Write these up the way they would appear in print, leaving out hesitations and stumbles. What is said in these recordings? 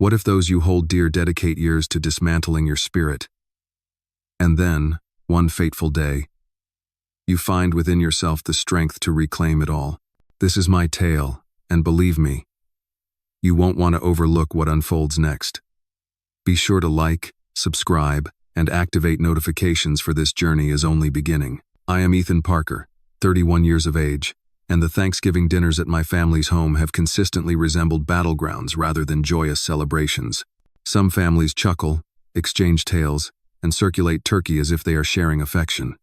What if those you hold dear dedicate years to dismantling your spirit? And then, one fateful day, you find within yourself the strength to reclaim it all. This is my tale, and believe me, you won't want to overlook what unfolds next. Be sure to like, subscribe, and activate notifications, for this journey is only beginning. I am Ethan Parker, 31 years of age, and the Thanksgiving dinners at my family's home have consistently resembled battlegrounds rather than joyous celebrations. Some families chuckle, exchange tales, and circulate turkey as if they are sharing affection.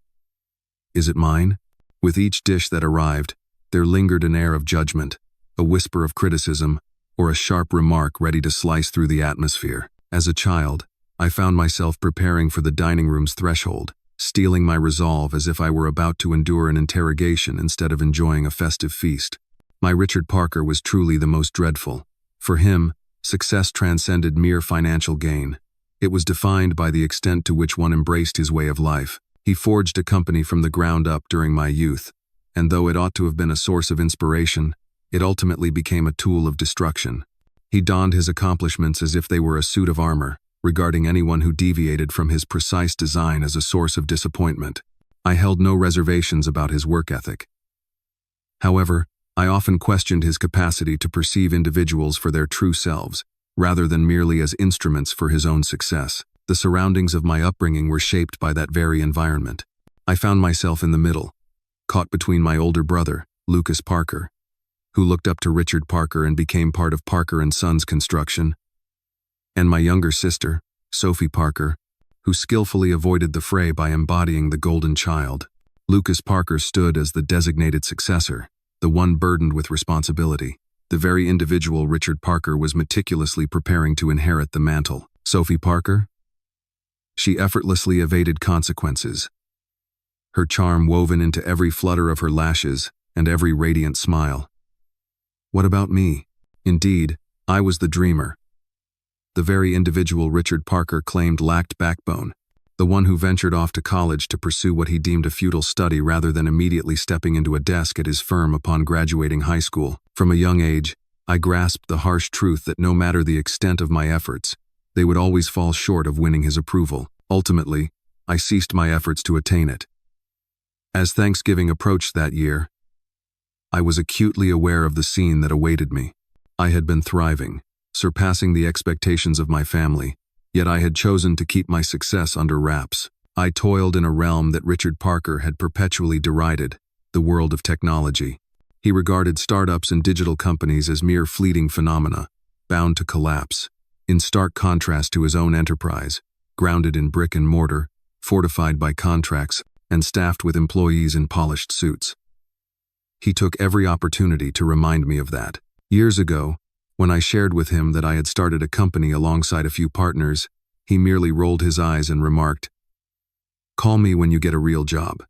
Is it mine? With each dish that arrived, there lingered an air of judgment, a whisper of criticism, or a sharp remark ready to slice through the atmosphere. As a child, I found myself preparing for the dining room's threshold, steeling my resolve as if I were about to endure an interrogation instead of enjoying a festive feast. My Richard Parker was truly the most dreadful. For him, success transcended mere financial gain. It was defined by the extent to which one embraced his way of life. He forged a company from the ground up during my youth, and though it ought to have been a source of inspiration, it ultimately became a tool of destruction. He donned his accomplishments as if they were a suit of armor, regarding anyone who deviated from his precise design as a source of disappointment. I held no reservations about his work ethic. However, I often questioned his capacity to perceive individuals for their true selves, rather than merely as instruments for his own success. The surroundings of my upbringing were shaped by that very environment. I found myself in the middle, caught between my older brother, Lucas Parker, who looked up to Richard Parker and became part of Parker & Sons Construction, and my younger sister, Sophie Parker, who skillfully avoided the fray by embodying the golden child. Lucas Parker stood as the designated successor, the one burdened with responsibility. The very individual Richard Parker was meticulously preparing to inherit the mantle. Sophie Parker? She effortlessly evaded consequences, her charm woven into every flutter of her lashes and every radiant smile. What about me? Indeed, I was the dreamer. The very individual Richard Parker claimed lacked backbone, the one who ventured off to college to pursue what he deemed a futile study rather than immediately stepping into a desk at his firm upon graduating high school. From a young age, I grasped the harsh truth that no matter the extent of my efforts, they would always fall short of winning his approval. Ultimately, I ceased my efforts to attain it. As Thanksgiving approached that year, I was acutely aware of the scene that awaited me. I had been thriving, surpassing the expectations of my family, yet I had chosen to keep my success under wraps. I toiled in a realm that Richard Parker had perpetually derided, the world of technology. He regarded startups and digital companies as mere fleeting phenomena, bound to collapse, in stark contrast to his own enterprise, grounded in brick and mortar, fortified by contracts, and staffed with employees in polished suits. He took every opportunity to remind me of that. Years ago, when I shared with him that I had started a company alongside a few partners, he merely rolled his eyes and remarked, "Call me when you get a real job."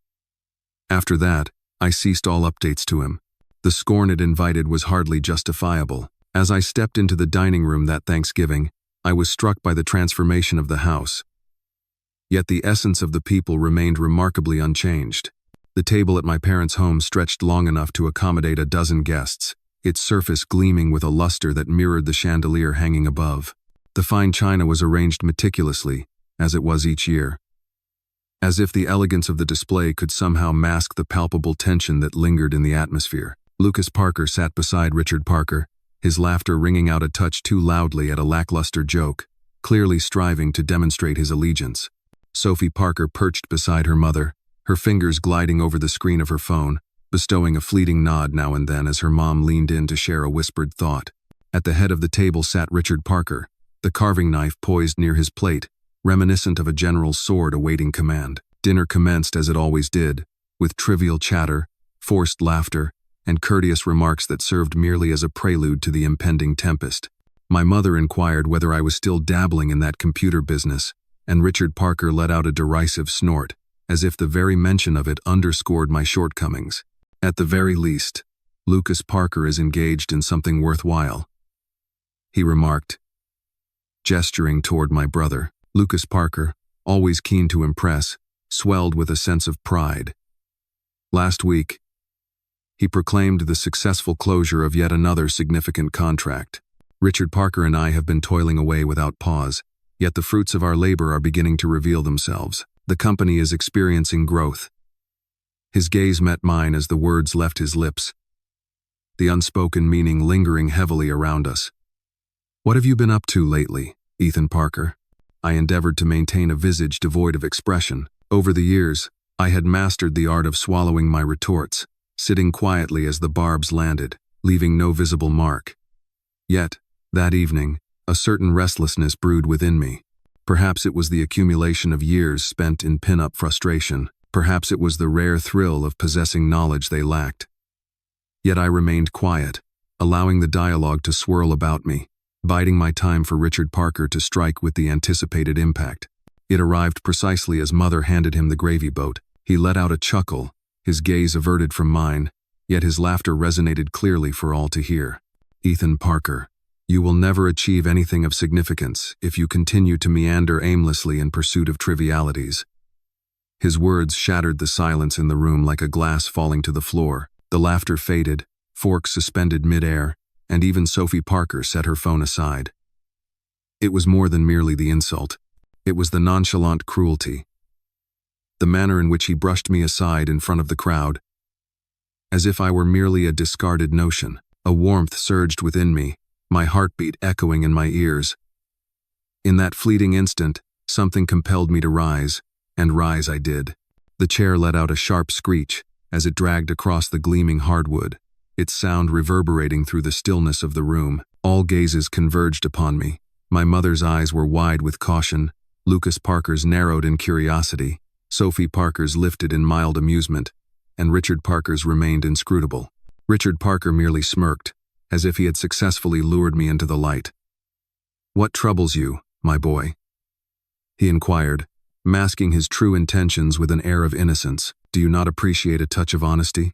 After that, I ceased all updates to him. The scorn it invited was hardly justifiable. As I stepped into the dining room that Thanksgiving, I was struck by the transformation of the house. Yet the essence of the people remained remarkably unchanged. The table at my parents' home stretched long enough to accommodate a dozen guests, its surface gleaming with a luster that mirrored the chandelier hanging above. The fine china was arranged meticulously, as it was each year, as if the elegance of the display could somehow mask the palpable tension that lingered in the atmosphere. Lucas Parker sat beside Richard Parker, his laughter ringing out a touch too loudly at a lackluster joke, clearly striving to demonstrate his allegiance. Sophie Parker perched beside her mother, her fingers gliding over the screen of her phone, bestowing a fleeting nod now and then as her mom leaned in to share a whispered thought. At the head of the table sat Richard Parker, the carving knife poised near his plate, reminiscent of a general's sword awaiting command. Dinner commenced as it always did, with trivial chatter, forced laughter, and courteous remarks that served merely as a prelude to the impending tempest. My mother inquired whether I was still dabbling in that computer business, and Richard Parker let out a derisive snort, as if the very mention of it underscored my shortcomings. At the very least, Lucas Parker is engaged in something worthwhile, he remarked, gesturing toward my brother. Lucas Parker, always keen to impress, swelled with a sense of pride. Last week, he proclaimed the successful closure of yet another significant contract. Richard Parker and I have been toiling away without pause, yet the fruits of our labor are beginning to reveal themselves. The company is experiencing growth. His gaze met mine as the words left his lips, the unspoken meaning lingering heavily around us. "What have you been up to lately, Ethan Parker?" I endeavored to maintain a visage devoid of expression. Over the years, I had mastered the art of swallowing my retorts, sitting quietly as the barbs landed, leaving no visible mark. Yet, that evening, a certain restlessness brewed within me. Perhaps it was the accumulation of years spent in pin-up frustration. Perhaps it was the rare thrill of possessing knowledge they lacked. Yet I remained quiet, allowing the dialogue to swirl about me, biding my time for Richard Parker to strike with the anticipated impact. It arrived precisely as Mother handed him the gravy boat. He let out a chuckle, his gaze averted from mine, yet his laughter resonated clearly for all to hear. "Ethan Parker, you will never achieve anything of significance if you continue to meander aimlessly in pursuit of trivialities." His words shattered the silence in the room like a glass falling to the floor. The laughter faded, forks suspended mid-air, and even Sophie Parker set her phone aside. It was more than merely the insult. It was the nonchalant cruelty. The manner in which he brushed me aside in front of the crowd, as if I were merely a discarded notion. A warmth surged within me, my heartbeat echoing in my ears. In that fleeting instant, something compelled me to rise, and rise I did. The chair let out a sharp screech as it dragged across the gleaming hardwood, its sound reverberating through the stillness of the room. All gazes converged upon me. My mother's eyes were wide with caution, Lucas Parker's narrowed in curiosity, Sophie Parker's lifted in mild amusement, and Richard Parker's remained inscrutable. Richard Parker merely smirked, as if he had successfully lured me into the light. "What troubles you, my boy?" he inquired, masking his true intentions with an air of innocence. "Do you not appreciate a touch of honesty?"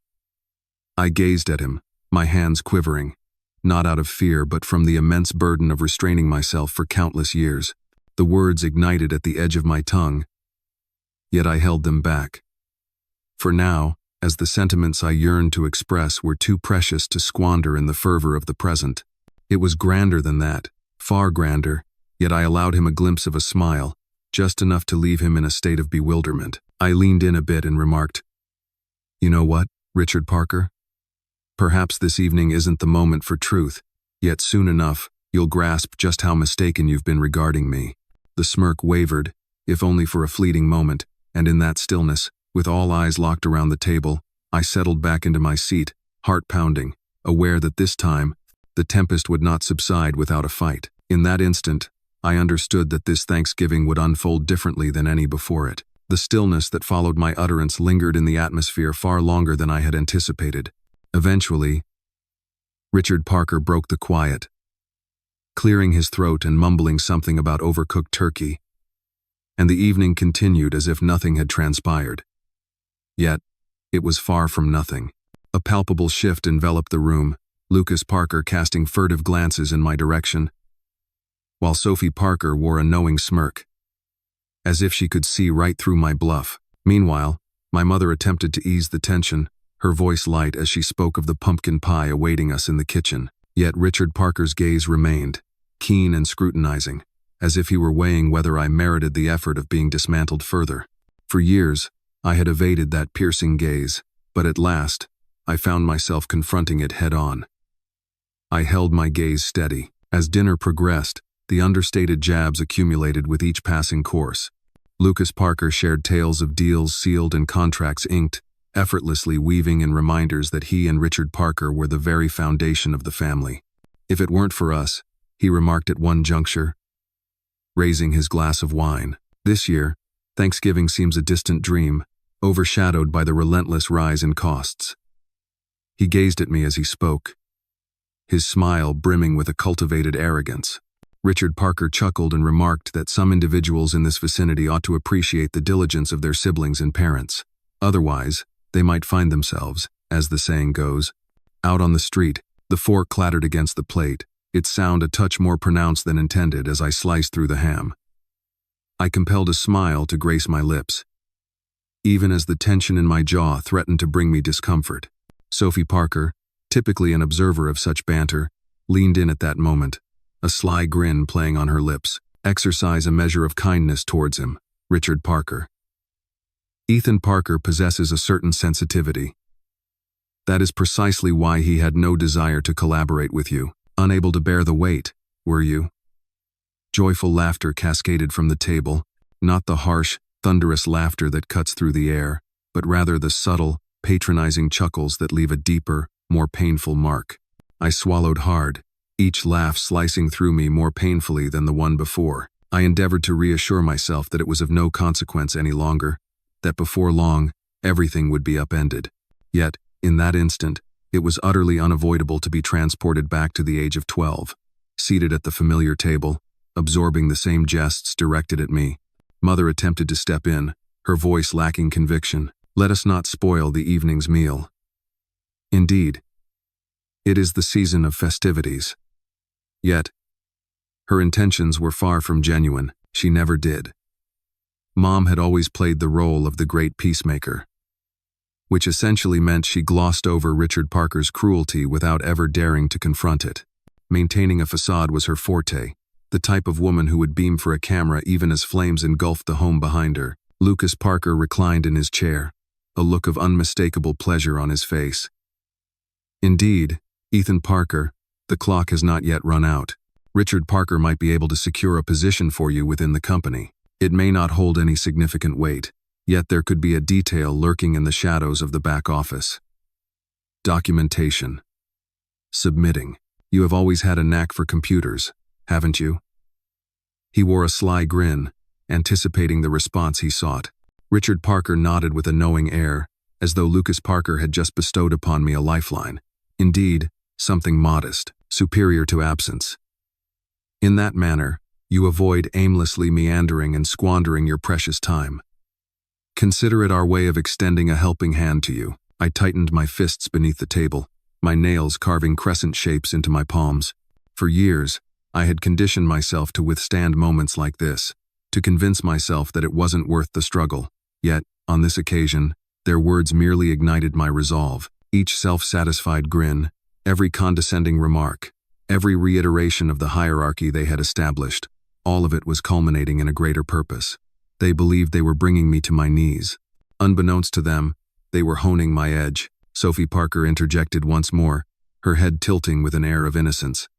I gazed at him, my hands quivering, not out of fear but from the immense burden of restraining myself for countless years. The words ignited at the edge of my tongue, yet I held them back. For now, as the sentiments I yearned to express were too precious to squander in the fervor of the present. It was grander than that, far grander, yet I allowed him a glimpse of a smile, just enough to leave him in a state of bewilderment. I leaned in a bit and remarked, "You know what, Richard Parker? Perhaps this evening isn't the moment for truth, yet soon enough, you'll grasp just how mistaken you've been regarding me." The smirk wavered, if only for a fleeting moment, and in that stillness, with all eyes locked around the table, I settled back into my seat, heart pounding, aware that this time, the tempest would not subside without a fight. In that instant, I understood that this Thanksgiving would unfold differently than any before it. The stillness that followed my utterance lingered in the atmosphere far longer than I had anticipated. Eventually, Richard Parker broke the quiet, clearing his throat and mumbling something about overcooked turkey, and the evening continued as if nothing had transpired. Yet, it was far from nothing. A palpable shift enveloped the room, Lucas Parker casting furtive glances in my direction, while Sophie Parker wore a knowing smirk, as if she could see right through my bluff. Meanwhile, my mother attempted to ease the tension, her voice light as she spoke of the pumpkin pie awaiting us in the kitchen. Yet Richard Parker's gaze remained, keen and scrutinizing, as if he were weighing whether I merited the effort of being dismantled further. For years, I had evaded that piercing gaze, but at last, I found myself confronting it head-on. I held my gaze steady. As dinner progressed, the understated jabs accumulated with each passing course. Lucas Parker shared tales of deals sealed and contracts inked, effortlessly weaving in reminders that he and Richard Parker were the very foundation of the family. "If it weren't for us," he remarked at one juncture, raising his glass of wine. "This year, Thanksgiving seems a distant dream, overshadowed by the relentless rise in costs." He gazed at me as he spoke, his smile brimming with a cultivated arrogance. Richard Parker chuckled and remarked that some individuals in this vicinity ought to appreciate the diligence of their siblings and parents. Otherwise, they might find themselves, as the saying goes, out on the street. The fork clattered against the plate, its sound a touch more pronounced than intended as I sliced through the ham. I compelled a smile to grace my lips, even as the tension in my jaw threatened to bring me discomfort. Sophie Parker, typically an observer of such banter, leaned in at that moment, a sly grin playing on her lips. Exercise a measure of kindness towards him. Richard Parker. Ethan Parker possesses a certain sensitivity. That is precisely why he had no desire to collaborate with you. Unable to bear the weight, were you? Joyful laughter cascaded from the table, not the harsh, thunderous laughter that cuts through the air, but rather the subtle, patronizing chuckles that leave a deeper, more painful mark. I swallowed hard, each laugh slicing through me more painfully than the one before. I endeavored to reassure myself that it was of no consequence any longer, that before long, everything would be upended. Yet, in that instant, it was utterly unavoidable to be transported back to the age of 12, seated at the familiar table, absorbing the same jests directed at me. Mother attempted to step in, her voice lacking conviction. Let us not spoil the evening's meal. Indeed, it is the season of festivities. Yet, her intentions were far from genuine. She never did. Mom had always played the role of the great peacemaker, which essentially meant she glossed over Richard Parker's cruelty without ever daring to confront it. Maintaining a facade was her forte, the type of woman who would beam for a camera even as flames engulfed the home behind her. Lucas Parker reclined in his chair, a look of unmistakable pleasure on his face. Indeed, Ethan Parker, the clock has not yet run out. Richard Parker might be able to secure a position for you within the company. It may not hold any significant weight, yet there could be a detail lurking in the shadows of the back office. Documentation. Submitting. You have always had a knack for computers, haven't you? He wore a sly grin, anticipating the response he sought. Richard Parker nodded with a knowing air, as though Lucas Parker had just bestowed upon me a lifeline. Indeed, something modest, superior to absence. In that manner, you avoid aimlessly meandering and squandering your precious time. Consider it our way of extending a helping hand to you. I tightened my fists beneath the table, my nails carving crescent shapes into my palms. For years, I had conditioned myself to withstand moments like this, to convince myself that it wasn't worth the struggle. Yet, on this occasion, their words merely ignited my resolve. Each self-satisfied grin, every condescending remark, every reiteration of the hierarchy they had established, all of it was culminating in a greater purpose. They believed they were bringing me to my knees. Unbeknownst to them, they were honing my edge. Sophie Parker interjected once more, her head tilting with an air of innocence.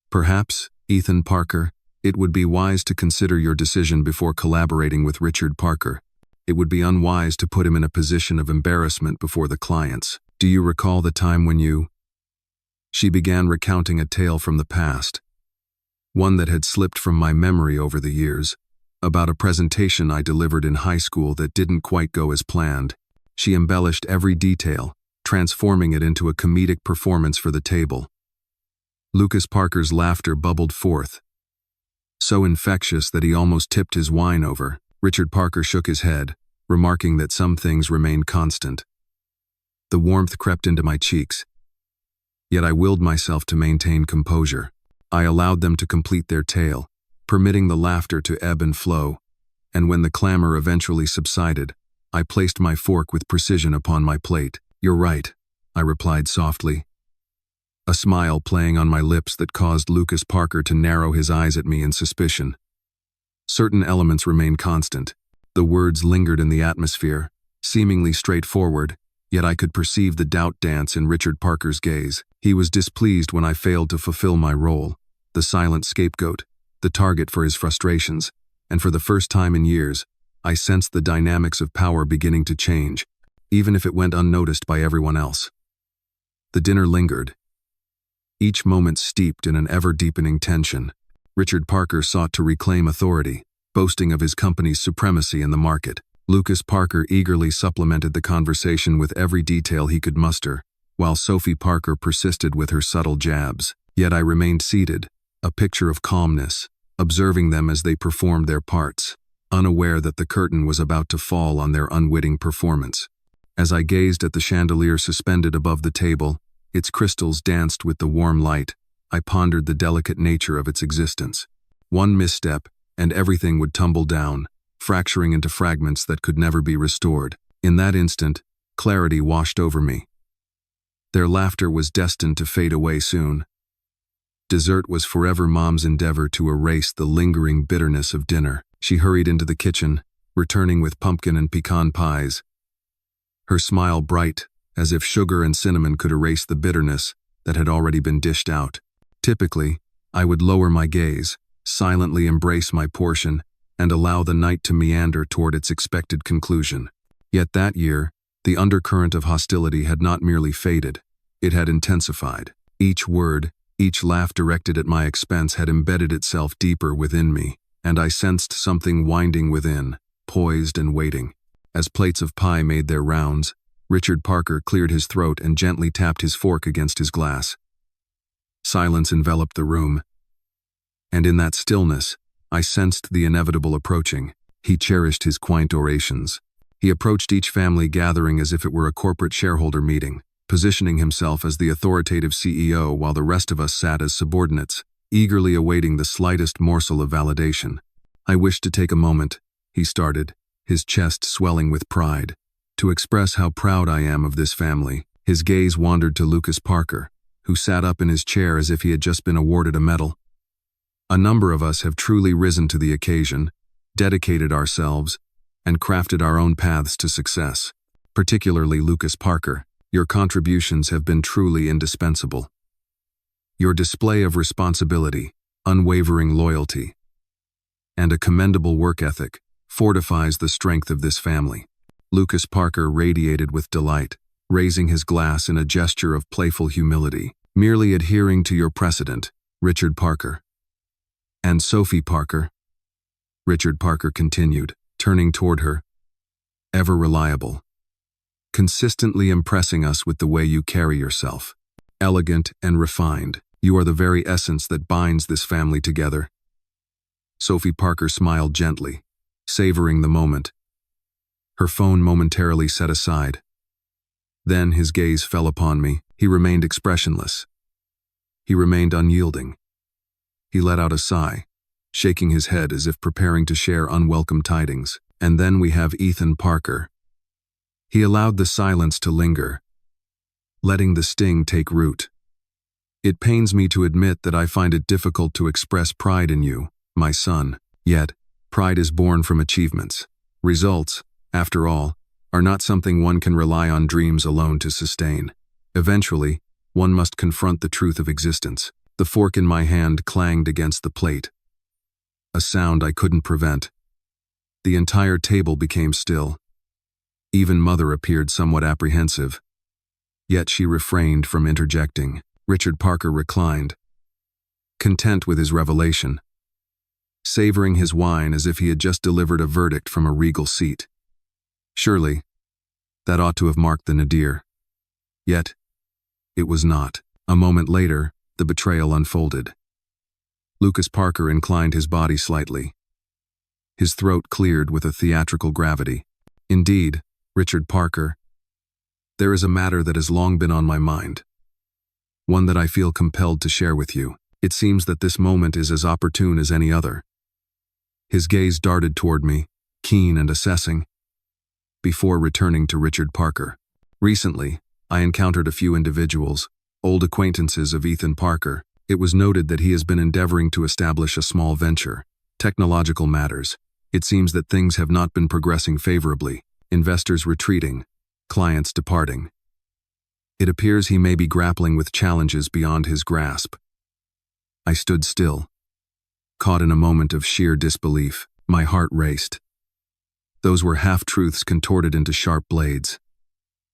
Perhaps, Ethan Parker, it would be wise to consider your decision before collaborating with Richard Parker. It would be unwise to put him in a position of embarrassment before the clients. Do you recall the time when you... She began recounting a tale from the past, one that had slipped from my memory over the years, about a presentation I delivered in high school that didn't quite go as planned. She embellished every detail, transforming it into a comedic performance for the table. Lucas Parker's laughter bubbled forth, so infectious that he almost tipped his wine over. Richard Parker shook his head, remarking that some things remained constant. The warmth crept into my cheeks, yet I willed myself to maintain composure. I allowed them to complete their tale, permitting the laughter to ebb and flow, and when the clamor eventually subsided, I placed my fork with precision upon my plate. You're right, I replied softly, a smile playing on my lips that caused Lucas Parker to narrow his eyes at me in suspicion. Certain elements remained constant. The words lingered in the atmosphere, seemingly straightforward, yet I could perceive the doubt dance in Richard Parker's gaze. He was displeased when I failed to fulfill my role, the silent scapegoat, the target for his frustrations, and for the first time in years, I sensed the dynamics of power beginning to change, even if it went unnoticed by everyone else. The dinner lingered, each moment steeped in an ever-deepening tension. Richard Parker sought to reclaim authority, boasting of his company's supremacy in the market. Lucas Parker eagerly supplemented the conversation with every detail he could muster, while Sophie Parker persisted with her subtle jabs. Yet I remained seated, a picture of calmness, observing them as they performed their parts, unaware that the curtain was about to fall on their unwitting performance. As I gazed at the chandelier suspended above the table, its crystals danced with the warm light, I pondered the delicate nature of its existence. One misstep, and everything would tumble down, fracturing into fragments that could never be restored. In that instant, clarity washed over me. Their laughter was destined to fade away soon. Dessert was forever Mom's endeavor to erase the lingering bitterness of dinner. She hurried into the kitchen, returning with pumpkin and pecan pies, her smile bright, as if sugar and cinnamon could erase the bitterness that had already been dished out. Typically, I would lower my gaze, silently embrace my portion, and allow the night to meander toward its expected conclusion. Yet that year, the undercurrent of hostility had not merely faded, it had intensified. Each word, each laugh directed at my expense had embedded itself deeper within me, and I sensed something winding within, poised and waiting. As plates of pie made their rounds, Richard Parker cleared his throat and gently tapped his fork against his glass. Silence enveloped the room, and in that stillness, I sensed the inevitable approaching. He cherished his quaint orations. He approached each family gathering as if it were a corporate shareholder meeting, positioning himself as the authoritative CEO while the rest of us sat as subordinates, eagerly awaiting the slightest morsel of validation. "I wish to take a moment," he started, his chest swelling with pride, "to express how proud I am of this family." His gaze wandered to Lucas Parker, who sat up in his chair as if he had just been awarded a medal. "A number of us have truly risen to the occasion, dedicated ourselves, and crafted our own paths to success. Particularly Lucas Parker, your contributions have been truly indispensable. Your display of responsibility, unwavering loyalty, and a commendable work ethic fortifies the strength of this family." Lucas Parker radiated with delight, raising his glass in a gesture of playful humility. "Merely adhering to your precedent, Richard Parker." "And Sophie Parker," Richard Parker continued, turning toward her, "ever reliable, consistently impressing us with the way you carry yourself. Elegant and refined, you are the very essence that binds this family together." Sophie Parker smiled gently, savoring the moment. Her phone momentarily set aside. Then his gaze fell upon me. He remained expressionless. He remained unyielding. He let out a sigh, shaking his head as if preparing to share unwelcome tidings. "And then we have Ethan Parker." He allowed the silence to linger, letting the sting take root. "It pains me to admit that I find it difficult to express pride in you, my son. Yet, pride is born from achievements. Results, after all, are not something one can rely on dreams alone to sustain. Eventually, one must confront the truth of existence." The fork in my hand clanged against the plate, a sound I couldn't prevent. The entire table became still. Even Mother appeared somewhat apprehensive. Yet she refrained from interjecting. Richard Parker reclined, content with his revelation, savoring his wine as if he had just delivered a verdict from a regal seat. Surely, that ought to have marked the nadir. Yet, it was not. A moment later, the betrayal unfolded. Lucas Parker inclined his body slightly. His throat cleared with a theatrical gravity. "Indeed, Richard Parker, there is a matter that has long been on my mind. One that I feel compelled to share with you. It seems that this moment is as opportune as any other." His gaze darted toward me, keen and assessing, before returning to Richard Parker. "Recently, I encountered a few individuals, old acquaintances of Ethan Parker. It was noted that he has been endeavoring to establish a small venture, technological matters. It seems that things have not been progressing favorably, investors retreating, clients departing. It appears he may be grappling with challenges beyond his grasp." I stood still, caught in a moment of sheer disbelief. My heart raced. Those were half-truths contorted into sharp blades.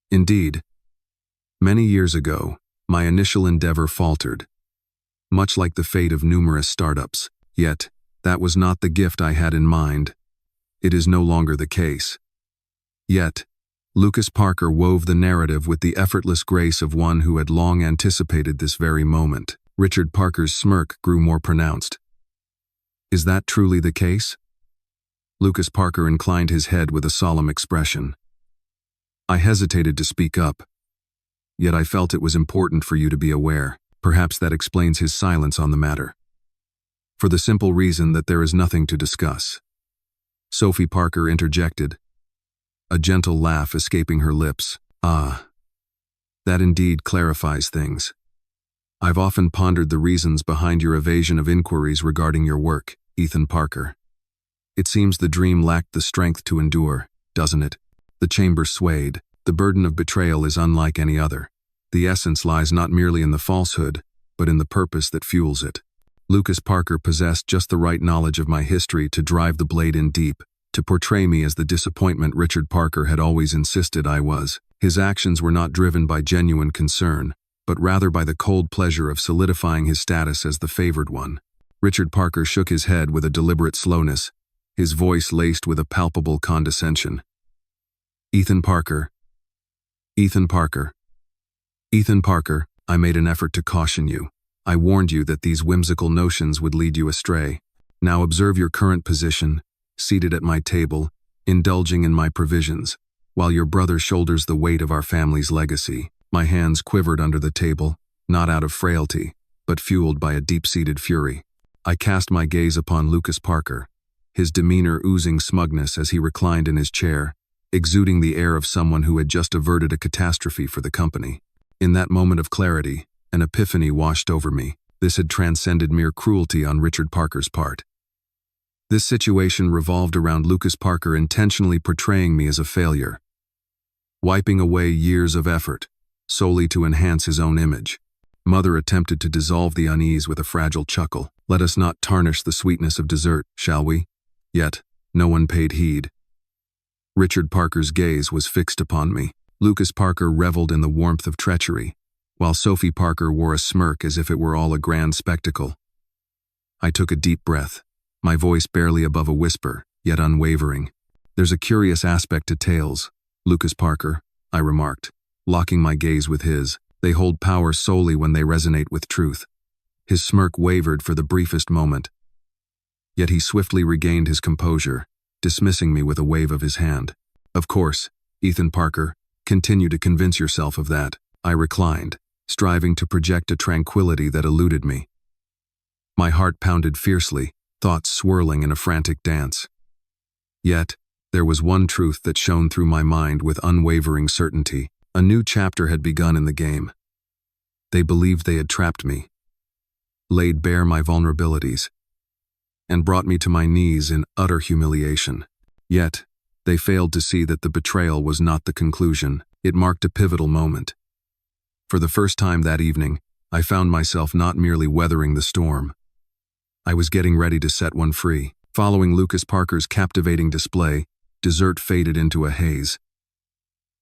Indeed, many years ago, my initial endeavor faltered, much like the fate of numerous startups. Yet, that was not the gift I had in mind. It is no longer the case. Yet, Lucas Parker wove the narrative with the effortless grace of one who had long anticipated this very moment. Richard Parker's smirk grew more pronounced. "Is that truly the case?" Lucas Parker inclined his head with a solemn expression. "I hesitated to speak up. Yet I felt it was important for you to be aware. Perhaps that explains his silence on the matter. For the simple reason that there is nothing to discuss." Sophie Parker interjected, a gentle laugh escaping her lips. "Ah, that indeed clarifies things. I've often pondered the reasons behind your evasion of inquiries regarding your work, Ethan Parker. It seems the dream lacked the strength to endure, doesn't it? The chamber swayed. The burden of betrayal is unlike any other. The essence lies not merely in the falsehood, but in the purpose that fuels it. Lucas Parker possessed just the right knowledge of my history to drive the blade in deep, to portray me as the disappointment Richard Parker had always insisted I was. His actions were not driven by genuine concern, but rather by the cold pleasure of solidifying his status as the favored one. Richard Parker shook his head with a deliberate slowness, his voice laced with a palpable condescension. Ethan Parker. Ethan Parker. Ethan Parker, I made an effort to caution you. I warned you that these whimsical notions would lead you astray. Now observe your current position, seated at my table, indulging in my provisions, while your brother shoulders the weight of our family's legacy. My hands quivered under the table, not out of frailty, but fueled by a deep-seated fury. I cast my gaze upon Lucas Parker, his demeanor oozing smugness as he reclined in his chair, exuding the air of someone who had just averted a catastrophe for the company. In that moment of clarity, an epiphany washed over me. This had transcended mere cruelty on Richard Parker's part. This situation revolved around Lucas Parker intentionally portraying me as a failure, wiping away years of effort, solely to enhance his own image. Mother attempted to dissolve the unease with a fragile chuckle. Let us not tarnish the sweetness of dessert, shall we? Yet, no one paid heed. Richard Parker's gaze was fixed upon me. Lucas Parker reveled in the warmth of treachery, while Sophie Parker wore a smirk as if it were all a grand spectacle. I took a deep breath, my voice barely above a whisper, yet unwavering. There's a curious aspect to tales, Lucas Parker, I remarked, locking my gaze with his. They hold power solely when they resonate with truth. His smirk wavered for the briefest moment, yet he swiftly regained his composure, dismissing me with a wave of his hand. Of course, Ethan Parker, continue to convince yourself of that. I reclined, striving to project a tranquility that eluded me. My heart pounded fiercely, thoughts swirling in a frantic dance. Yet, there was one truth that shone through my mind with unwavering certainty. A new chapter had begun in the game. They believed they had trapped me, laid bare my vulnerabilities, and brought me to my knees in utter humiliation. Yet, they failed to see that the betrayal was not the conclusion. It marked a pivotal moment. For the first time that evening, I found myself not merely weathering the storm. I was getting ready to set one free. Following Lucas Parker's captivating display, dessert faded into a haze.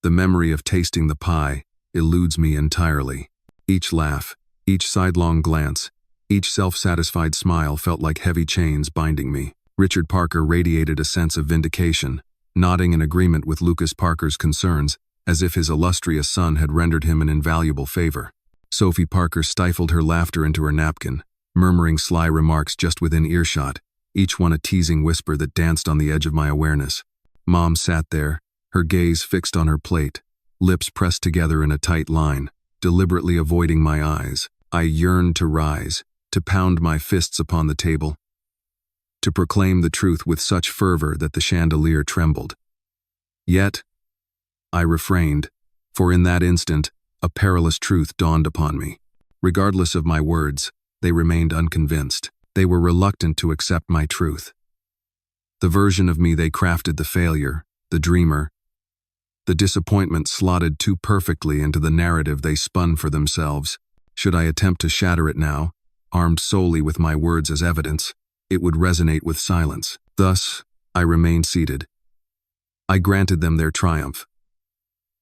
The memory of tasting the pie eludes me entirely. Each laugh, each sidelong glance, each self-satisfied smile felt like heavy chains binding me. Richard Parker radiated a sense of vindication, nodding in agreement with Lucas Parker's concerns, as if his illustrious son had rendered him an invaluable favor. Sophie Parker stifled her laughter into her napkin, murmuring sly remarks just within earshot, each one a teasing whisper that danced on the edge of my awareness. Mom sat there, her gaze fixed on her plate, lips pressed together in a tight line, deliberately avoiding my eyes. I yearned to rise, to pound my fists upon the table, to proclaim the truth with such fervor that the chandelier trembled. Yet, I refrained, for in that instant, a perilous truth dawned upon me. Regardless of my words, they remained unconvinced. They were reluctant to accept my truth. The version of me they crafted, the failure, the dreamer, the disappointment, slotted too perfectly into the narrative they spun for themselves. Should I attempt to shatter it now, armed solely with my words as evidence, it would resonate with silence. Thus, I remained seated. I granted them their triumph.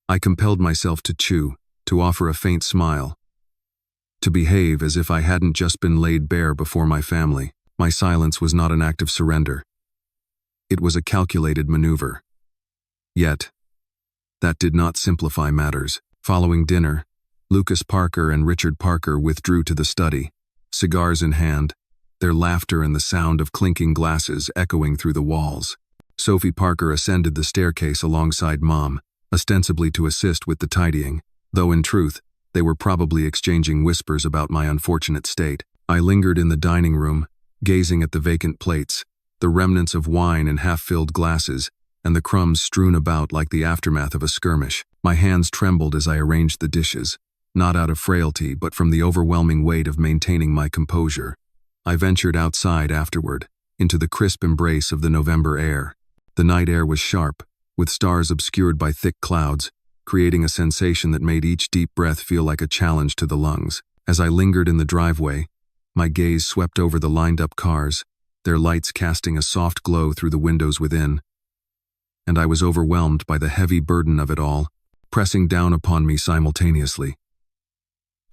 I compelled myself to chew, to offer a faint smile, to behave as if I hadn't just been laid bare before my family. My silence was not an act of surrender. It was a calculated maneuver. Yet, that did not simplify matters. Following dinner, Lucas Parker and Richard Parker withdrew to the study, cigars in hand, their laughter and the sound of clinking glasses echoing through the walls. Sophie Parker ascended the staircase alongside Mom, ostensibly to assist with the tidying, though in truth, they were probably exchanging whispers about my unfortunate state. I lingered in the dining room, gazing at the vacant plates, the remnants of wine in half-filled glasses, and the crumbs strewn about like the aftermath of a skirmish. My hands trembled as I arranged the dishes, not out of frailty but from the overwhelming weight of maintaining my composure. I ventured outside afterward, into the crisp embrace of the November air. The night air was sharp, with stars obscured by thick clouds, creating a sensation that made each deep breath feel like a challenge to the lungs. As I lingered in the driveway, my gaze swept over the lined-up cars, their lights casting a soft glow through the windows within, and I was overwhelmed by the heavy burden of it all, pressing down upon me simultaneously.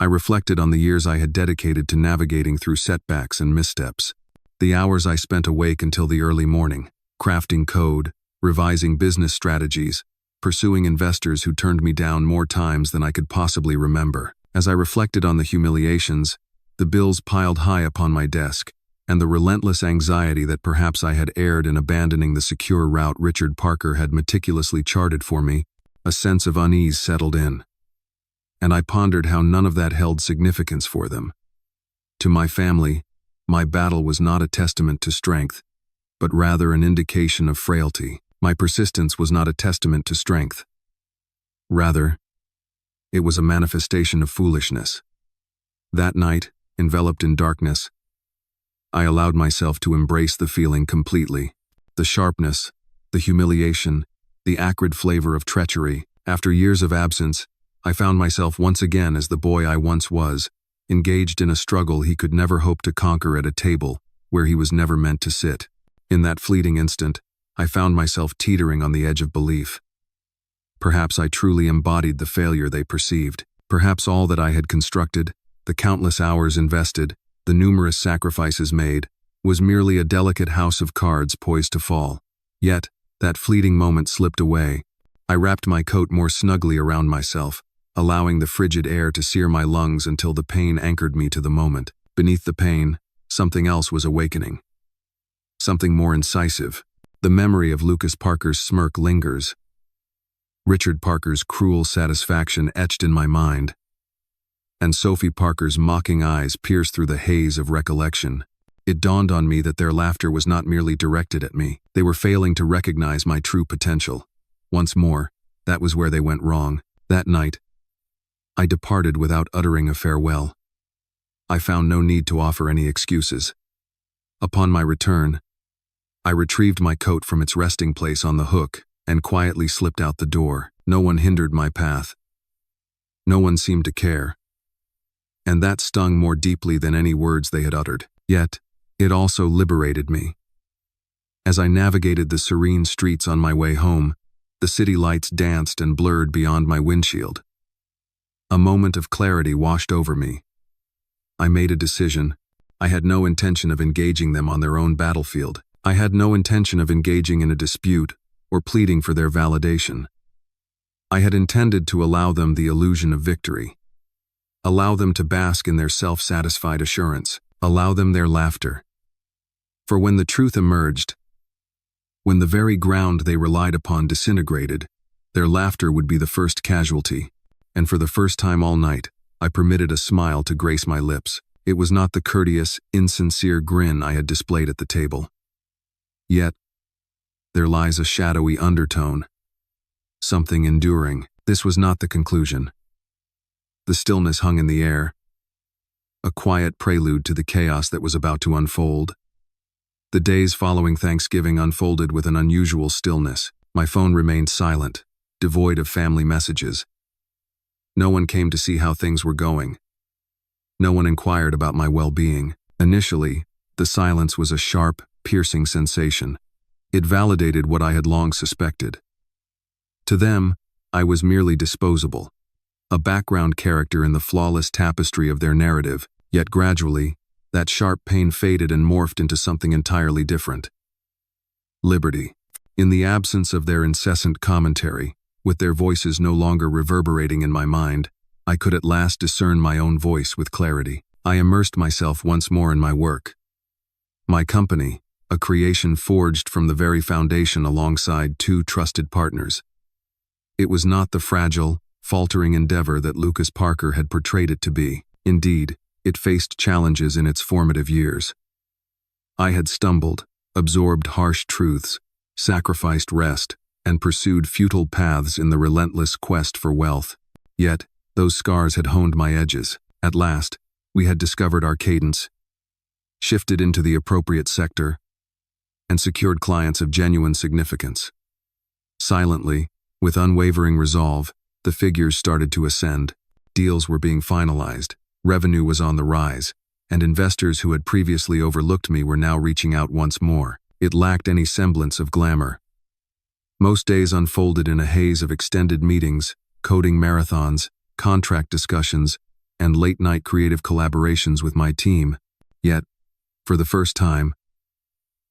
I reflected on the years I had dedicated to navigating through setbacks and missteps, the hours I spent awake until the early morning, crafting code, revising business strategies, pursuing investors who turned me down more times than I could possibly remember. As I reflected on the humiliations, the bills piled high upon my desk, and the relentless anxiety that perhaps I had erred in abandoning the secure route Richard Parker had meticulously charted for me, a sense of unease settled in. And I pondered how none of that held significance for them. To my family, my battle was not a testament to strength, but rather an indication of frailty. My persistence was not a testament to strength. Rather, it was a manifestation of foolishness. That night, enveloped in darkness, I allowed myself to embrace the feeling completely. The sharpness, the humiliation, the acrid flavor of treachery. After years of absence, I found myself once again as the boy I once was, engaged in a struggle he could never hope to conquer at a table where he was never meant to sit. In that fleeting instant, I found myself teetering on the edge of belief. Perhaps I truly embodied the failure they perceived. Perhaps all that I had constructed, the countless hours invested, the numerous sacrifices made, was merely a delicate house of cards poised to fall. Yet, that fleeting moment slipped away. I wrapped my coat more snugly around myself, allowing the frigid air to sear my lungs until the pain anchored me to the moment. Beneath the pain, something else was awakening. Something more incisive. The memory of Lucas Parker's smirk lingers. Richard Parker's cruel satisfaction etched in my mind, and Sophie Parker's mocking eyes pierced through the haze of recollection. It dawned on me that their laughter was not merely directed at me. They were failing to recognize my true potential. Once more, that was where they went wrong. That night, I departed without uttering a farewell. I found no need to offer any excuses. Upon my return, I retrieved my coat from its resting place on the hook and quietly slipped out the door. No one hindered my path. No one seemed to care. And that stung more deeply than any words they had uttered. Yet, it also liberated me. As I navigated the serene streets on my way home, the city lights danced and blurred beyond my windshield. A moment of clarity washed over me. I made a decision. I had no intention of engaging them on their own battlefield. I had no intention of engaging in a dispute or pleading for their validation. I had intended to allow them the illusion of victory. Allow them to bask in their self-satisfied assurance. Allow them their laughter. For when the truth emerged, when the very ground they relied upon disintegrated, their laughter would be the first casualty, and for the first time all night, I permitted a smile to grace my lips. It was not the courteous, insincere grin I had displayed at the table. Yet, there lies a shadowy undertone, something enduring. This was not the conclusion. The stillness hung in the air, a quiet prelude to the chaos that was about to unfold. The days following Thanksgiving unfolded with an unusual stillness. My phone remained silent, devoid of family messages. No one came to see how things were going. No one inquired about my well-being. Initially, the silence was a sharp, piercing sensation. It validated what I had long suspected. To them, I was merely disposable, a background character in the flawless tapestry of their narrative, yet gradually, that sharp pain faded and morphed into something entirely different. Liberty. In the absence of their incessant commentary, with their voices no longer reverberating in my mind, I could at last discern my own voice with clarity. I immersed myself once more in my work. My company, a creation forged from the very foundation alongside two trusted partners. It was not the fragile, faltering endeavor that Lucas Parker had portrayed it to be. Indeed, it faced challenges in its formative years. I had stumbled, absorbed harsh truths, sacrificed rest, and pursued futile paths in the relentless quest for wealth. Yet, Those scars had honed my edges. At last, we had discovered our cadence, shifted into the appropriate sector, and secured clients of genuine significance. Silently, with unwavering resolve, the figures started to ascend. Deals were being finalized, revenue was on the rise, and investors who had previously overlooked me were now reaching out once more. It lacked any semblance of glamour. Most days unfolded in a haze of extended meetings, coding marathons, contract discussions, and late-night creative collaborations with my team. Yet, for the first time,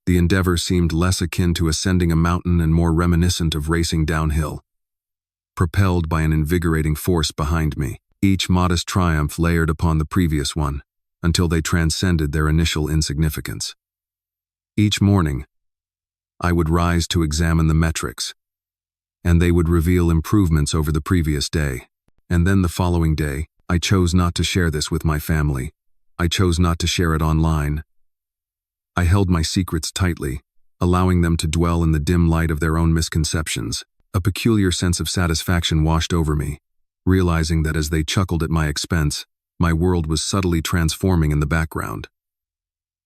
the endeavor seemed less akin to ascending a mountain and more reminiscent of racing downhill. Propelled by an invigorating force behind me, each modest triumph layered upon the previous one, until they transcended their initial insignificance. Each morning, I would rise to examine the metrics, and they would reveal improvements over the previous day. And then the following day, I chose not to share this with my family. I chose not to share it online. I held my secrets tightly, allowing them to dwell in the dim light of their own misconceptions. A peculiar sense of satisfaction washed over me, realizing that as they chuckled at my expense, my world was subtly transforming in the background.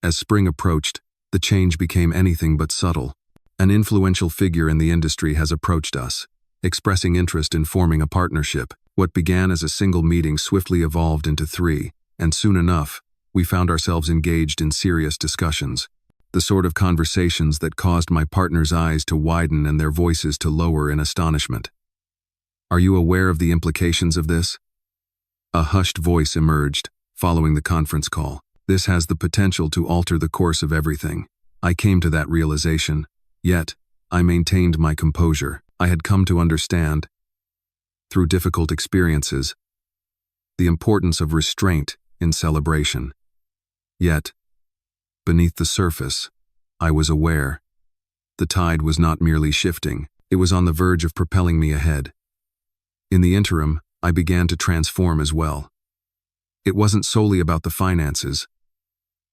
As spring approached, the change became anything but subtle. An influential figure in the industry has approached us, expressing interest in forming a partnership. What began as a single meeting swiftly evolved into 3, and soon enough, we found ourselves engaged in serious discussions. The sort of conversations that caused my partner's eyes to widen and their voices to lower in astonishment. "Are you aware of the implications of this?" A hushed voice emerged, following the conference call. "This has the potential to alter the course of everything." I came to that realization, yet I maintained my composure. I had come to understand, through difficult experiences, the importance of restraint in celebration. Yet, beneath the surface, I was aware. The tide was not merely shifting, it was on the verge of propelling me ahead. In the interim, I began to transform as well. It wasn't solely about the finances,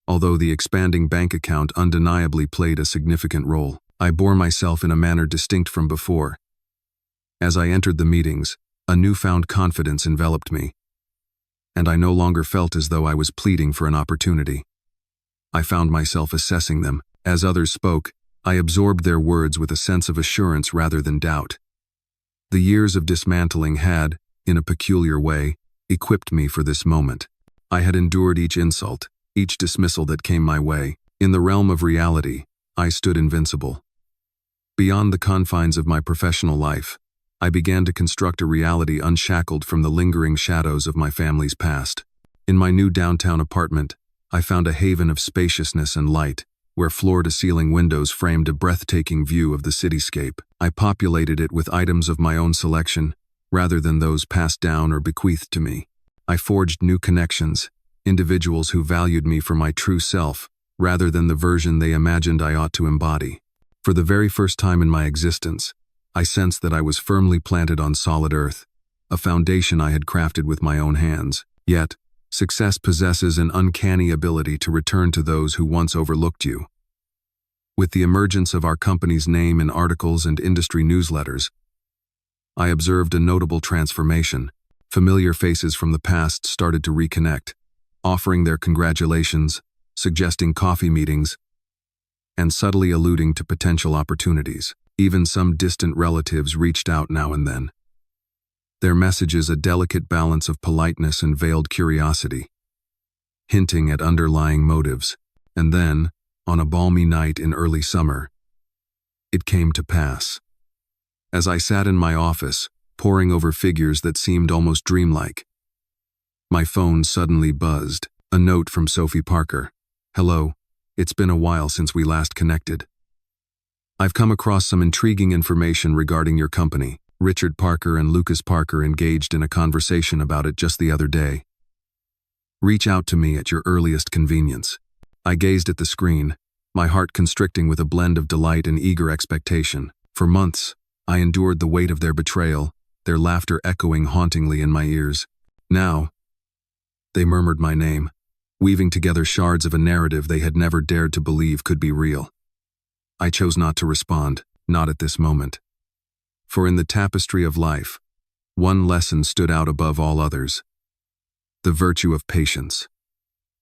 although the expanding bank account undeniably played a significant role. I bore myself in a manner distinct from before. As I entered the meetings, a newfound confidence enveloped me, and I no longer felt as though I was pleading for an opportunity. I found myself assessing them. As others spoke, I absorbed their words with a sense of assurance rather than doubt. The years of dismantling had, in a peculiar way, equipped me for this moment. I had endured each insult, each dismissal that came my way. In the realm of reality, I stood invincible. Beyond the confines of my professional life, I began to construct a reality unshackled from the lingering shadows of my family's past. In my new downtown apartment, I found a haven of spaciousness and light, where floor-to-ceiling windows framed a breathtaking view of the cityscape. I populated it with items of my own selection, rather than those passed down or bequeathed to me. I forged new connections, individuals who valued me for my true self, rather than the version they imagined I ought to embody. For the very first time in my existence, I sensed that I was firmly planted on solid earth, a foundation I had crafted with my own hands. Yet, success possesses an uncanny ability to return to those who once overlooked you. With the emergence of our company's name in articles and industry newsletters, I observed a notable transformation. Familiar faces from the past started to reconnect, offering their congratulations, suggesting coffee meetings, and subtly alluding to potential opportunities. Even some distant relatives reached out now and then, their messages a delicate balance of politeness and veiled curiosity, hinting at underlying motives. And then, on a balmy night in early summer, it came to pass. As I sat in my office, poring over figures that seemed almost dreamlike, my phone suddenly buzzed. A note from Sophie Parker. "Hello, it's been a while since we last connected. I've come across some intriguing information regarding your company. Richard Parker and Lucas Parker engaged in a conversation about it just the other day. Reach out to me at your earliest convenience." I gazed at the screen, my heart constricting with a blend of delight and eager expectation. For months, I endured the weight of their betrayal, their laughter echoing hauntingly in my ears. Now, they murmured my name, weaving together shards of a narrative they had never dared to believe could be real. I chose not to respond, not at this moment. For in the tapestry of life, one lesson stood out above all others: the virtue of patience.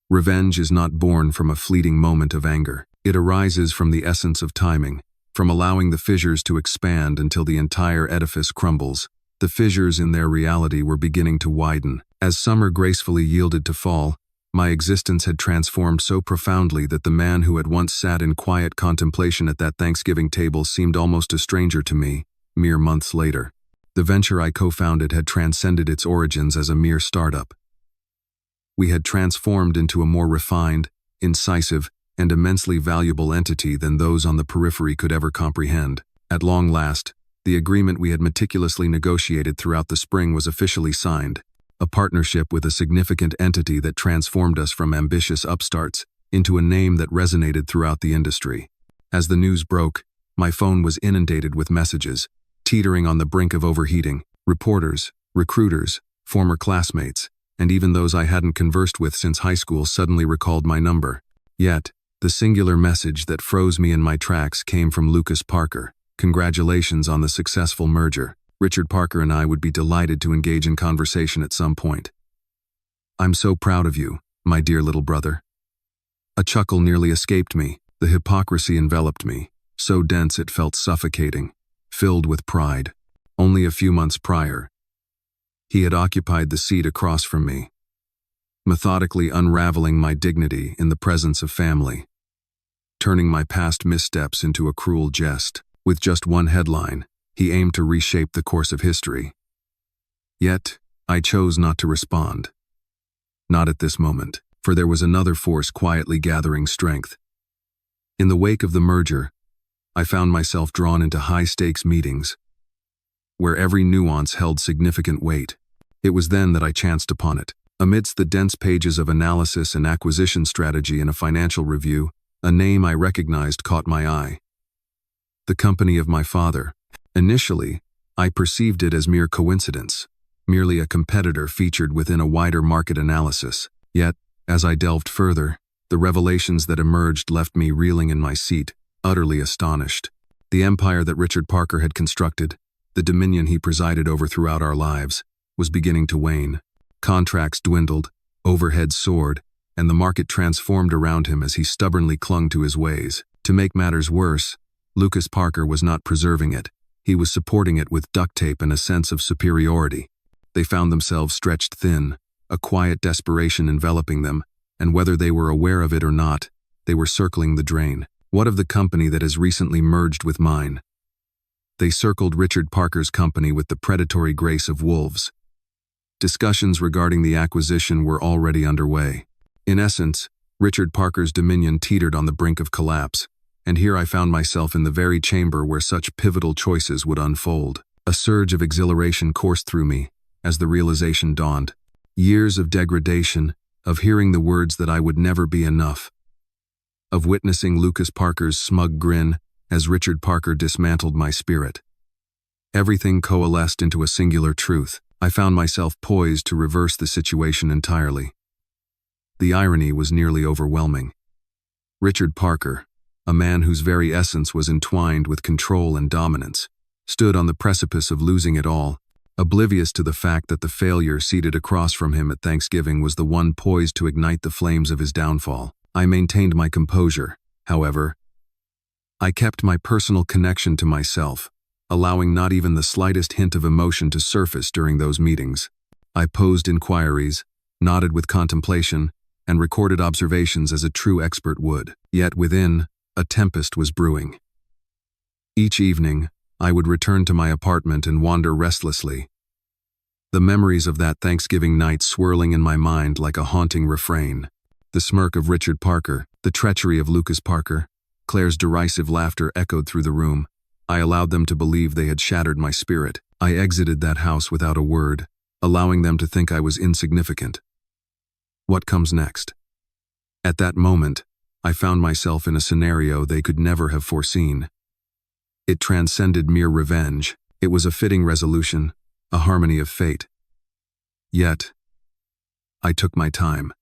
Revenge is not born from a fleeting moment of anger. It arises from the essence of timing, from allowing the fissures to expand until the entire edifice crumbles. The fissures in their reality were beginning to widen. As summer gracefully yielded to fall, my existence had transformed so profoundly that the man who had once sat in quiet contemplation at that Thanksgiving table seemed almost a stranger to me, mere months later. The venture I co-founded had transcended its origins as a mere startup. We had transformed into a more refined, incisive, and immensely valuable entity than those on the periphery could ever comprehend. At long last, the agreement we had meticulously negotiated throughout the spring was officially signed, a partnership with a significant entity that transformed us from ambitious upstarts into a name that resonated throughout the industry. As the news broke, my phone was inundated with messages, teetering on the brink of overheating. Reporters, recruiters, former classmates, and even those I hadn't conversed with since high school suddenly recalled my number. Yet, the singular message that froze me in my tracks came from Lucas Parker. Congratulations on the successful merger. Richard Parker and I would be delighted to engage in conversation at some point. I'm so proud of you, my dear little brother. A chuckle nearly escaped me. The hypocrisy enveloped me, so dense it felt suffocating, filled with pride. Only a few months prior, he had occupied the seat across from me, methodically unraveling my dignity in the presence of family, turning my past missteps into a cruel jest. With just one headline, he aimed to reshape the course of history. Yet, I chose not to respond. Not at this moment, for there was another force quietly gathering strength. In the wake of the merger, I found myself drawn into high-stakes meetings, where every nuance held significant weight. It was then that I chanced upon it. Amidst the dense pages of analysis and acquisition strategy in a financial review, a name I recognized caught my eye. The company of my father. Initially, I perceived it as mere coincidence, merely a competitor featured within a wider market analysis. Yet, as I delved further, the revelations that emerged left me reeling in my seat, utterly astonished. The empire that Richard Parker had constructed, the dominion he presided over throughout our lives, was beginning to wane. Contracts dwindled, overheads soared, and the market transformed around him as he stubbornly clung to his ways. To make matters worse, Lucas Parker was not preserving it. He was supporting it with duct tape and a sense of superiority. They found themselves stretched thin, a quiet desperation enveloping them, and whether they were aware of it or not, they were circling the drain. What of the company that has recently merged with mine? They circled Richard Parker's company with the predatory grace of wolves. Discussions regarding the acquisition were already underway. In essence, Richard Parker's dominion teetered on the brink of collapse, and here I found myself in the very chamber where such pivotal choices would unfold. A surge of exhilaration coursed through me as the realization dawned. Years of degradation, of hearing the words that I would never be enough, of witnessing Lucas Parker's smug grin as Richard Parker dismantled my spirit. Everything coalesced into a singular truth. I found myself poised to reverse the situation entirely. The irony was nearly overwhelming. Richard Parker, a man whose very essence was entwined with control and dominance, stood on the precipice of losing it all, oblivious to the fact that the failure seated across from him at Thanksgiving was the one poised to ignite the flames of his downfall. I maintained my composure, however. I kept my personal connection to myself, allowing not even the slightest hint of emotion to surface during those meetings. I posed inquiries, nodded with contemplation, and recorded observations as a true expert would. Yet within, a tempest was brewing. Each evening, I would return to my apartment and wander restlessly, the memories of that Thanksgiving night swirling in my mind like a haunting refrain. The smirk of Richard Parker, the treachery of Lucas Parker, Claire's derisive laughter echoed through the room. I allowed them to believe they had shattered my spirit. I exited that house without a word, allowing them to think I was insignificant. What comes next? At that moment, I found myself in a scenario they could never have foreseen. It transcended mere revenge. It was a fitting resolution, a harmony of fate. Yet, I took my time.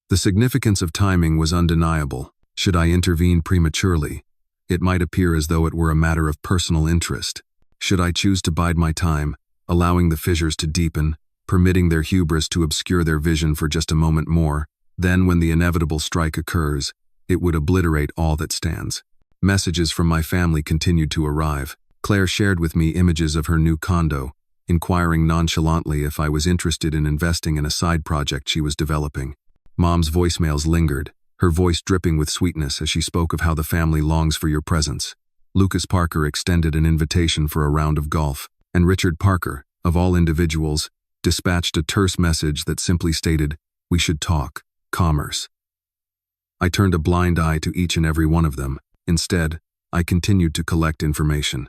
The significance of timing was undeniable. Should I intervene prematurely, it might appear as though it were a matter of personal interest. Should I choose to bide my time, allowing the fissures to deepen, permitting their hubris to obscure their vision for just a moment more. Then, when the inevitable strike occurs, it would obliterate all that stands. Messages from my family continued to arrive. Claire shared with me images of her new condo, inquiring nonchalantly if I was interested in investing in a side project she was developing. Mom's voicemails lingered, her voice dripping with sweetness as she spoke of how the family longs for your presence. Lucas Parker extended an invitation for a round of golf, and Richard Parker, of all individuals, dispatched a terse message that simply stated, "We should talk, commerce." I turned a blind eye to each and every one of them. Instead, I continued to collect information.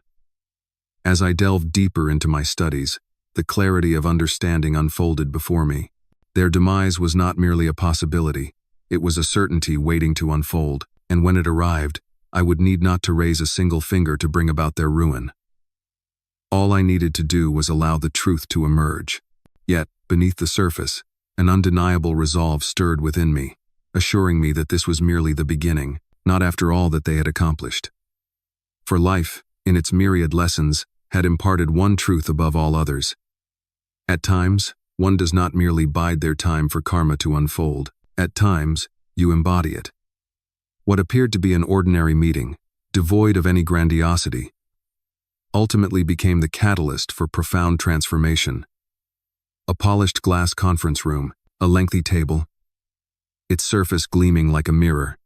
As I delved deeper into my studies, the clarity of understanding unfolded before me. Their demise was not merely a possibility, it was a certainty waiting to unfold, and when it arrived, I would need not to raise a single finger to bring about their ruin. All I needed to do was allow the truth to emerge. Yet, beneath the surface, an undeniable resolve stirred within me, assuring me that this was merely the beginning, not after all that they had accomplished. For life, in its myriad lessons, had imparted one truth above all others. At times, one does not merely bide their time for karma to unfold. At times, you embody it. What appeared to be an ordinary meeting, devoid of any grandiosity, ultimately became the catalyst for profound transformation. A polished glass conference room, a lengthy table, its surface gleaming like a mirror.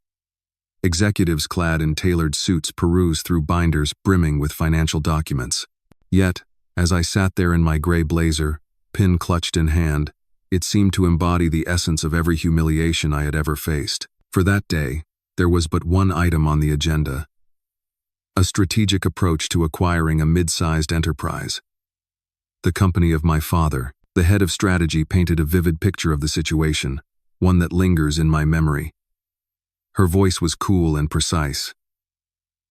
Executives clad in tailored suits peruse through binders brimming with financial documents. Yet, as I sat there in my gray blazer, pin clutched in hand, it seemed to embody the essence of every humiliation I had ever faced. For that day, there was but one item on the agenda: a strategic approach to acquiring a mid-sized enterprise. The company of my father, the head of strategy, painted a vivid picture of the situation, one that lingers in my memory. Her voice was cool and precise.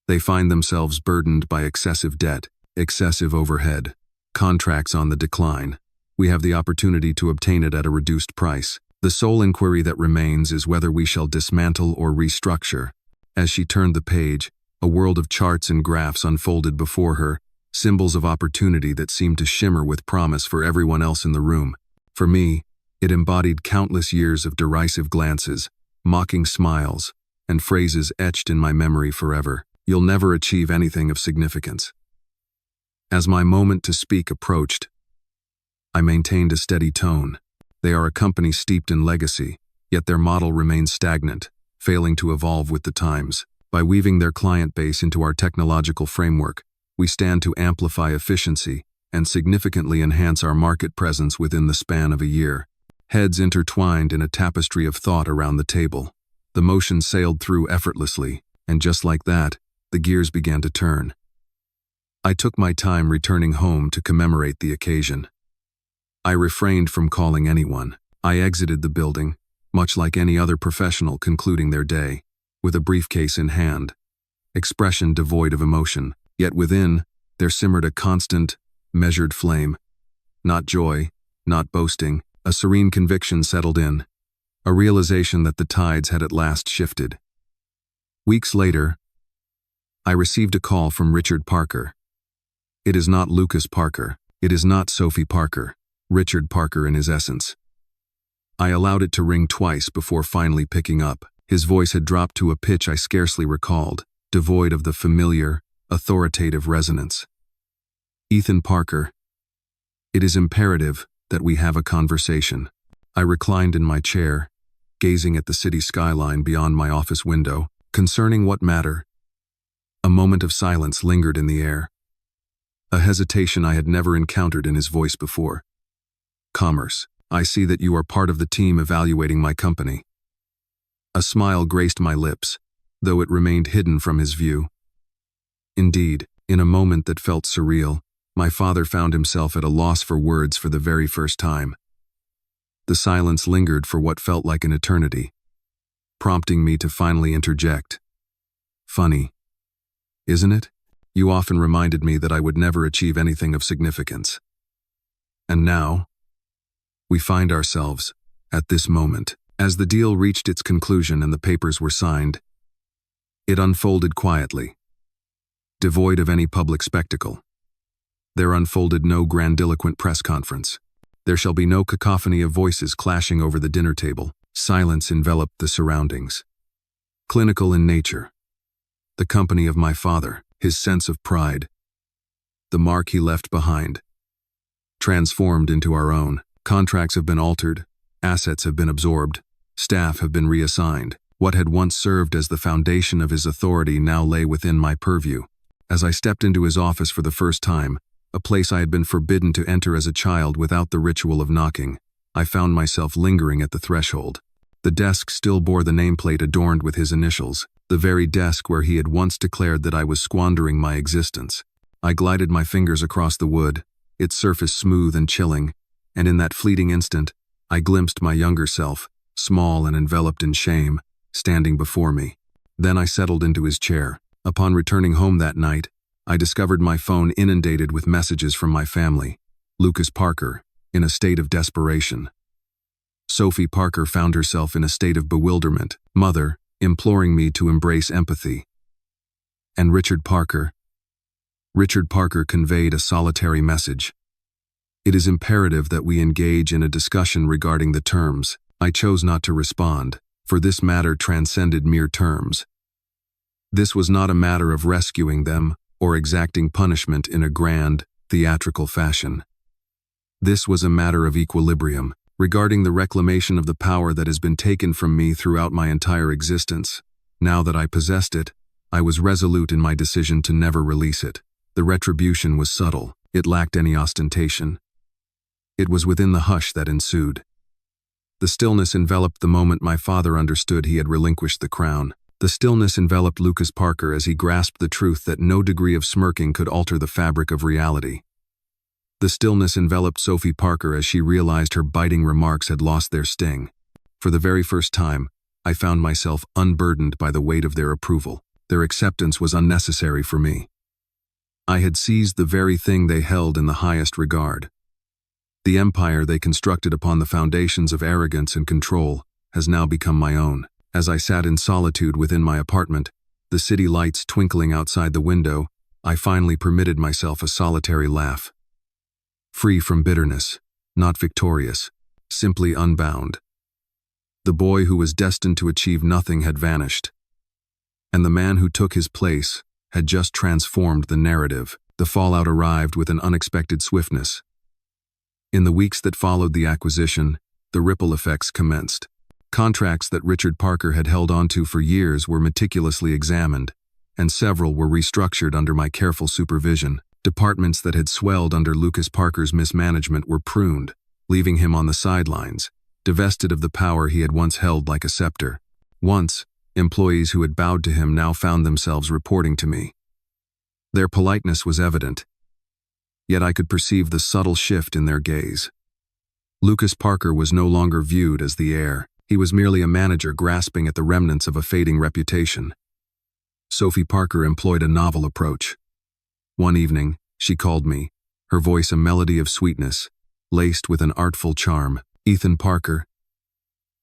They find themselves burdened by excessive debt, excessive overhead, contracts on the decline. We have the opportunity to obtain it at a reduced price. The sole inquiry that remains is whether we shall dismantle or restructure. As she turned the page, a world of charts and graphs unfolded before her, symbols of opportunity that seemed to shimmer with promise for everyone else in the room. For me, it embodied countless years of derisive glances, mocking smiles, and phrases etched in my memory forever. You'll never achieve anything of significance. As my moment to speak approached, I maintained a steady tone. They are a company steeped in legacy, yet their model remains stagnant, failing to evolve with the times. By weaving their client base into our technological framework, we stand to amplify efficiency and significantly enhance our market presence within the span of a year. Heads intertwined in a tapestry of thought around the table. The motion sailed through effortlessly, and just like that, the gears began to turn. I took my time returning home to commemorate the occasion. I refrained from calling anyone. I exited the building, much like any other professional concluding their day, with a briefcase in hand, expression devoid of emotion, yet within, there simmered a constant, measured flame. Not joy, not boasting, a serene conviction settled in, a realization that the tides had at last shifted. Weeks later, I received a call from Richard Parker. It is not Lucas Parker, it is not Sophie Parker, Richard Parker in his essence. I allowed it to ring twice before finally picking up. His voice had dropped to a pitch I scarcely recalled, devoid of the familiar, authoritative resonance. Ethan Parker. It is imperative that we have a conversation. I reclined in my chair, gazing at the city skyline beyond my office window. Concerning what matter? A moment of silence lingered in the air. A hesitation I had never encountered in his voice before. Commerce. I see that you are part of the team evaluating my company. A smile graced my lips, though it remained hidden from his view. Indeed, in a moment that felt surreal, my father found himself at a loss for words for the very first time. The silence lingered for what felt like an eternity, prompting me to finally interject. Funny, isn't it? You often reminded me that I would never achieve anything of significance. And now, we find ourselves, at this moment, as the deal reached its conclusion and the papers were signed. It unfolded quietly, devoid of any public spectacle. There unfolded no grandiloquent press conference. There shall be no cacophony of voices clashing over the dinner table. Silence enveloped the surroundings. Clinical in nature. The company of my father, his sense of pride. The mark he left behind. Transformed into our own. Contracts have been altered. Assets have been absorbed. Staff have been reassigned. What had once served as the foundation of his authority now lay within my purview. As I stepped into his office for the first time, a place I had been forbidden to enter as a child without the ritual of knocking, I found myself lingering at the threshold. The desk still bore the nameplate adorned with his initials, the very desk where he had once declared that I was squandering my existence. I glided my fingers across the wood, its surface smooth and chilling, and in that fleeting instant, I glimpsed my younger self, small and enveloped in shame, standing before me. Then I settled into his chair. Upon returning home that night, I discovered my phone inundated with messages from my family. Lucas Parker, in a state of desperation. Sophie Parker found herself in a state of bewilderment. Mother, imploring me to embrace empathy. And Richard Parker conveyed a solitary message. It is imperative that we engage in a discussion regarding the terms. I chose not to respond, for this matter transcended mere terms. This was not a matter of rescuing them or exacting punishment in a grand, theatrical fashion. This was a matter of equilibrium, regarding the reclamation of the power that has been taken from me throughout my entire existence. Now that I possessed it, I was resolute in my decision to never release it. The retribution was subtle. It lacked any ostentation. It was within the hush that ensued. The stillness enveloped the moment my father understood he had relinquished the crown. The stillness enveloped Lucas Parker as he grasped the truth that no degree of smirking could alter the fabric of reality. The stillness enveloped Sophie Parker as she realized her biting remarks had lost their sting. For the very first time, I found myself unburdened by the weight of their approval. Their acceptance was unnecessary for me. I had seized the very thing they held in the highest regard. The empire they constructed upon the foundations of arrogance and control has now become my own. As I sat in solitude within my apartment, the city lights twinkling outside the window, I finally permitted myself a solitary laugh. Free from bitterness, not victorious, simply unbound. The boy who was destined to achieve nothing had vanished. And the man who took his place had just transformed the narrative. The fallout arrived with an unexpected swiftness. In the weeks that followed the acquisition, the ripple effects commenced. Contracts that Richard Parker had held onto for years were meticulously examined, and several were restructured under my careful supervision. Departments that had swelled under Lucas Parker's mismanagement were pruned, leaving him on the sidelines, divested of the power he had once held like a scepter. Once, employees who had bowed to him now found themselves reporting to me. Their politeness was evident, yet I could perceive the subtle shift in their gaze. Lucas Parker was no longer viewed as the heir. He was merely a manager grasping at the remnants of a fading reputation. Sophie Parker employed a novel approach. One evening, she called me, her voice a melody of sweetness, laced with an artful charm. "Ethan Parker,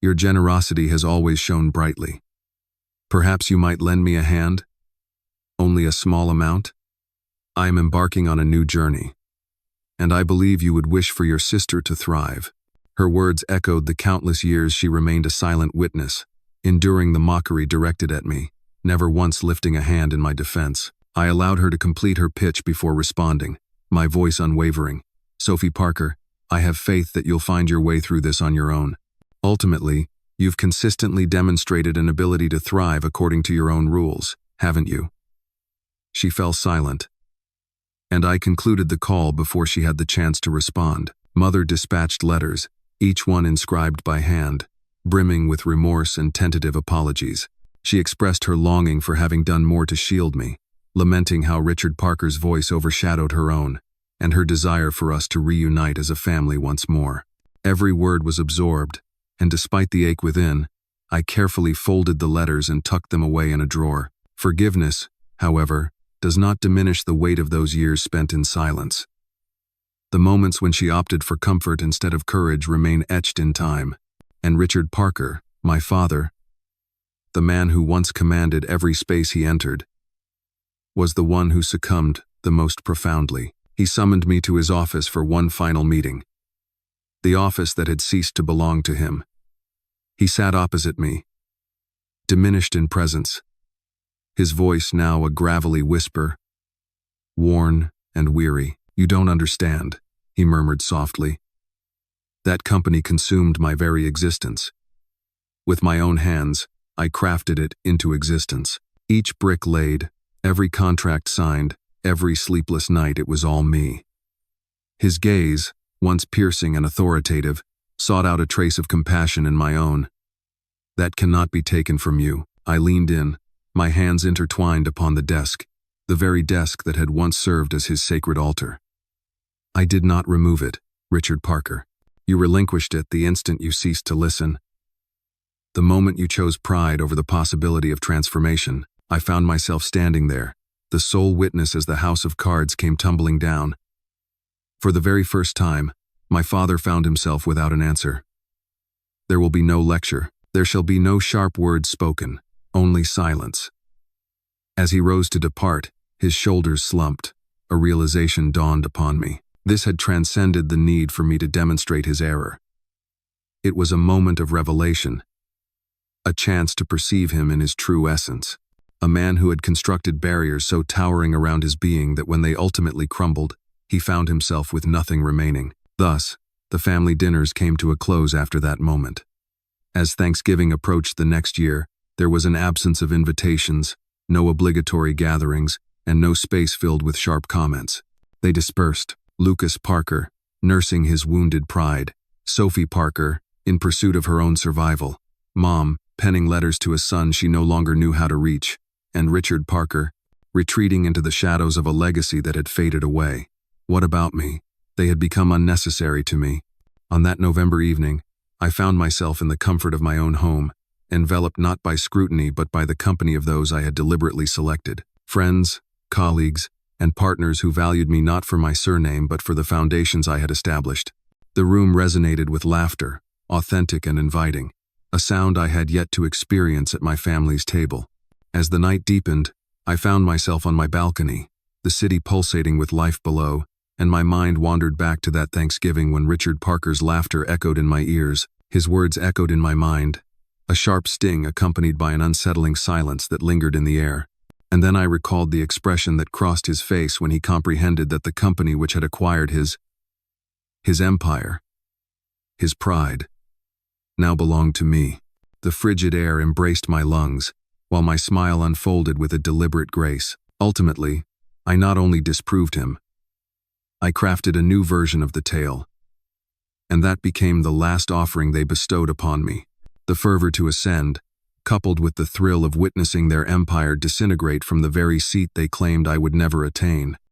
your generosity has always shone brightly. Perhaps you might lend me a hand? Only a small amount? I am embarking on a new journey, and I believe you would wish for your sister to thrive." Her words echoed the countless years she remained a silent witness, enduring the mockery directed at me, never once lifting a hand in my defense. I allowed her to complete her pitch before responding, my voice unwavering. "Sophie Parker, I have faith that you'll find your way through this on your own. Ultimately, you've consistently demonstrated an ability to thrive according to your own rules, haven't you?" She fell silent, and I concluded the call before she had the chance to respond. Mother dispatched letters, each one inscribed by hand, brimming with remorse and tentative apologies. She expressed her longing for having done more to shield me, lamenting how Richard Parker's voice overshadowed her own, and her desire for us to reunite as a family once more. Every word was absorbed, and despite the ache within, I carefully folded the letters and tucked them away in a drawer. Forgiveness, however, does not diminish the weight of those years spent in silence. The moments when she opted for comfort instead of courage remain etched in time, and Richard Parker, my father, the man who once commanded every space he entered, was the one who succumbed the most profoundly. He summoned me to his office for one final meeting. The office that had ceased to belong to him. He sat opposite me, diminished in presence, his voice now a gravelly whisper, worn and weary. "You don't understand," he murmured softly. "That company consumed my very existence. With my own hands, I crafted it into existence. Each brick laid, every contract signed, every sleepless night, it was all me." His gaze, once piercing and authoritative, sought out a trace of compassion in my own. "That cannot be taken from you." I leaned in, my hands intertwined upon the desk, the very desk that had once served as his sacred altar. "I did not remove it, Richard Parker. You relinquished it the instant you ceased to listen. The moment you chose pride over the possibility of transformation, I found myself standing there, the sole witness as the house of cards came tumbling down. For the very first time, my father found himself without an answer. There will be no lecture. There shall be no sharp words spoken, only silence. As he rose to depart, his shoulders slumped. A realization dawned upon me. This had transcended the need for me to demonstrate his error. It was a moment of revelation, a chance to perceive him in his true essence. A man who had constructed barriers so towering around his being that when they ultimately crumbled, he found himself with nothing remaining. Thus, the family dinners came to a close after that moment. As Thanksgiving approached the next year, there was an absence of invitations, no obligatory gatherings, and no space filled with sharp comments. They dispersed. Lucas Parker, nursing his wounded pride. Sophie Parker, in pursuit of her own survival. Mom, penning letters to a son she no longer knew how to reach. And Richard Parker, retreating into the shadows of a legacy that had faded away. What about me? They had become unnecessary to me. On that November evening, I found myself in the comfort of my own home, enveloped not by scrutiny but by the company of those I had deliberately selected. Friends, colleagues, and partners who valued me not for my surname but for the foundations I had established. The room resonated with laughter, authentic and inviting, a sound I had yet to experience at my family's table. As the night deepened, I found myself on my balcony, the city pulsating with life below, and my mind wandered back to that Thanksgiving when Richard Parker's laughter echoed in my ears, his words echoed in my mind, a sharp sting accompanied by an unsettling silence that lingered in the air. And then I recalled the expression that crossed his face when he comprehended that the company which had acquired his empire, his pride, now belonged to me. The frigid air embraced my lungs, while my smile unfolded with a deliberate grace. Ultimately, I not only disproved him, I crafted a new version of the tale. And that became the last offering they bestowed upon me. The fervor to ascend, coupled with the thrill of witnessing their empire disintegrate from the very seat they claimed I would never attain.